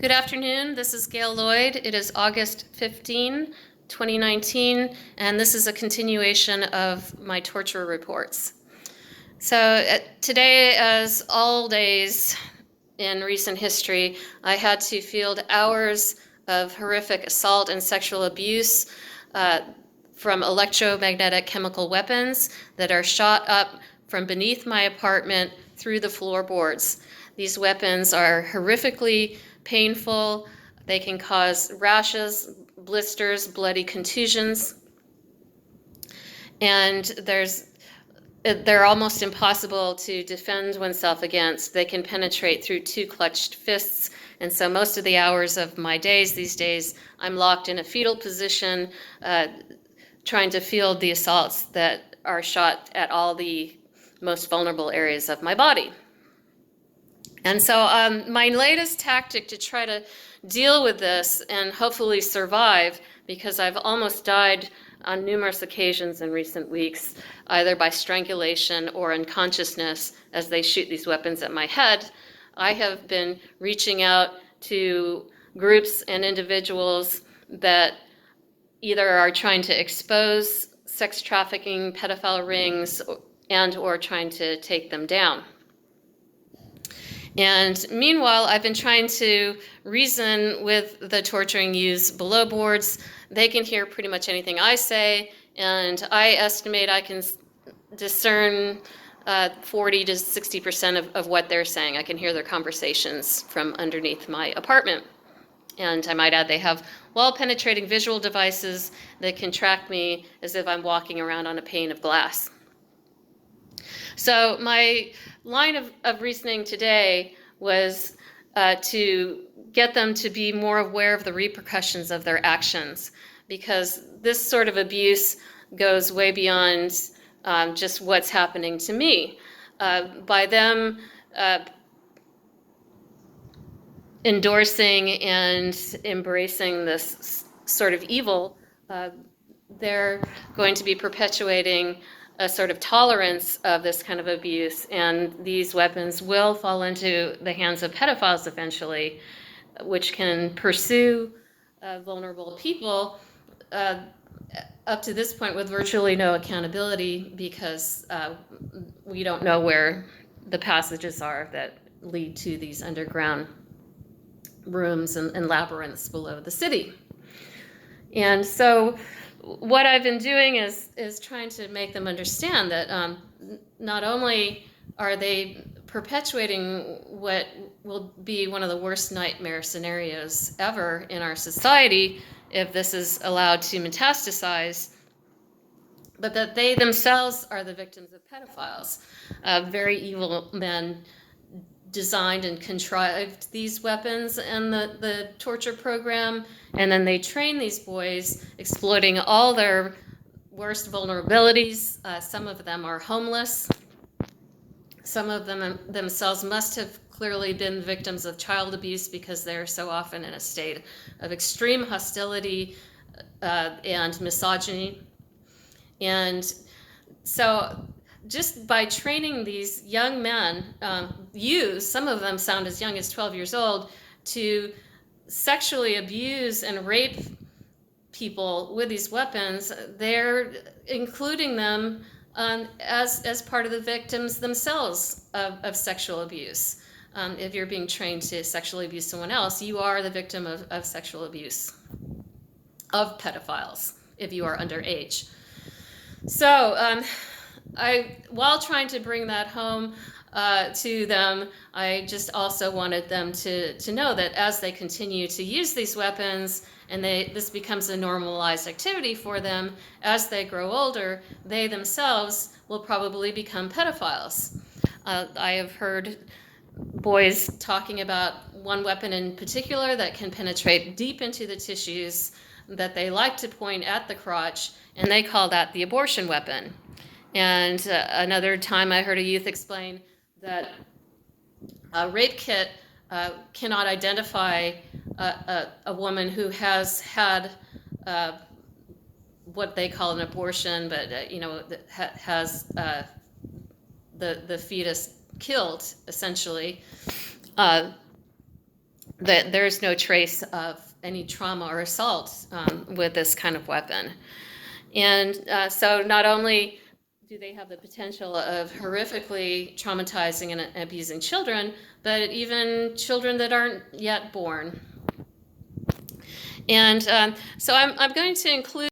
Good afternoon. This is Gail Lloyd. It is August 15, 2019, and this is a continuation of my torture reports. So today, as all days in recent history, I had to field hours of horrific assault and sexual abuse from electromagnetic chemical weapons that are shot up from beneath my apartment through the floorboards. These weapons are horrifically painful. They can cause rashes, blisters, bloody contusions, and they're almost impossible to defend oneself against. They can penetrate through two clutched fists, and so most of the hours of my days these days, I'm locked in a fetal position, trying to field the assaults that are shot at all the most vulnerable areas of my body. And so my latest tactic to try to deal with this and hopefully survive, because I've almost died on numerous occasions in recent weeks, either by strangulation or unconsciousness as they shoot these weapons at my head, I have been reaching out to groups and individuals that either are trying to expose sex trafficking, pedophile rings, and or trying to take them down. And meanwhile, I've been trying to reason with the torturing youths below boards. They can hear pretty much anything I say, and I estimate I can discern 40 to 60% of what they're saying. I can hear their conversations from underneath my apartment. And I might add, they have wall-penetrating visual devices that can track me as if I'm walking around on a pane of glass. So my line of reasoning today was to get them to be more aware of the repercussions of their actions, because this sort of abuse goes way beyond just what's happening to me. By them endorsing and embracing this sort of evil, they're going to be perpetuating a sort of tolerance of this kind of abuse, and these weapons will fall into the hands of pedophiles eventually, which can pursue vulnerable people up to this point with virtually no accountability, because we don't know where the passages are that lead to these underground rooms and labyrinths below the city. And so what I've been doing is trying to make them understand that not only are they perpetuating what will be one of the worst nightmare scenarios ever in our society if this is allowed to metastasize, but that they themselves are the victims of pedophiles. Very evil men designed and contrived these weapons and the torture program, and then they train these boys, exploiting all their worst vulnerabilities. Some of them are homeless. Some of them themselves must have clearly been victims of child abuse, because they're so often in a state of extreme hostility and misogyny. And so just by training these young men, youths, some of them sound as young as 12 years old, to sexually abuse and rape people with these weapons, they're including them as part of the victims themselves of sexual abuse. If you're being trained to sexually abuse someone else, you are the victim of sexual abuse of pedophiles if you are underage. So while trying to bring that home to them, I just also wanted them to know that as they continue to use these weapons and this becomes a normalized activity for them, as they grow older, they themselves will probably become pedophiles. I have heard boys talking about one weapon in particular that can penetrate deep into the tissues that they like to point at the crotch, and they call that the abortion weapon. And another time I heard a youth explain that a rape kit cannot identify a woman who has had what they call an abortion, but has the fetus killed, essentially. that there's no trace of any trauma or assault with this kind of weapon. And so not only do they have the potential of horrifically traumatizing and abusing children, but even children that aren't yet born. And so I'm going to include